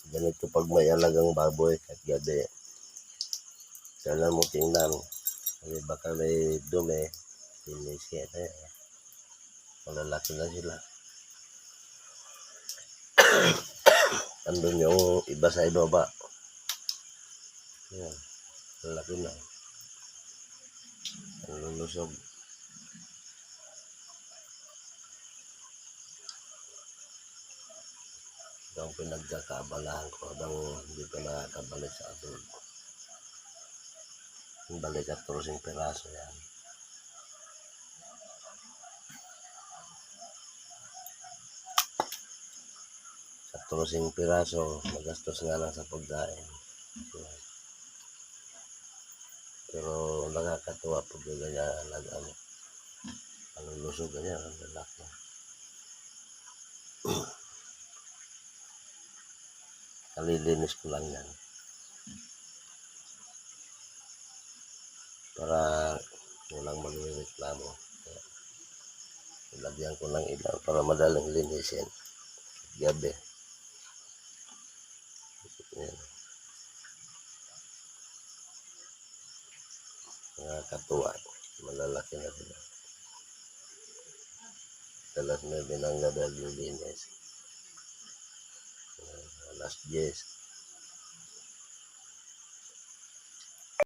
Ganito pag may alagang baboy at gabi. Kailan mo tingnan. Kasi baka may dumi. Sinisit eh. Malalaki na sila. Andun yung iba sa ibaba. Yan. Malaki na. Ang lulusog. Ito ang pinagkakaabalahan ko habang hindi ko nakakabalik sa atin. Balik at 14 piraso yan. Sa 14 piraso, magastos nga lang sa pagkain. Pero nakakatuwa pag ganyan alagaan mo. Ang lusog ganyan, ang lalaki. Kalilinis ko lang yan. Para walang magreklamo. Ilagyan ko ng ilaw para madaling linisin. Gabi. Yan. Nakakatuwa. Malalaki na sila. Alas 9 ng gabi naglilinis. Alas 10.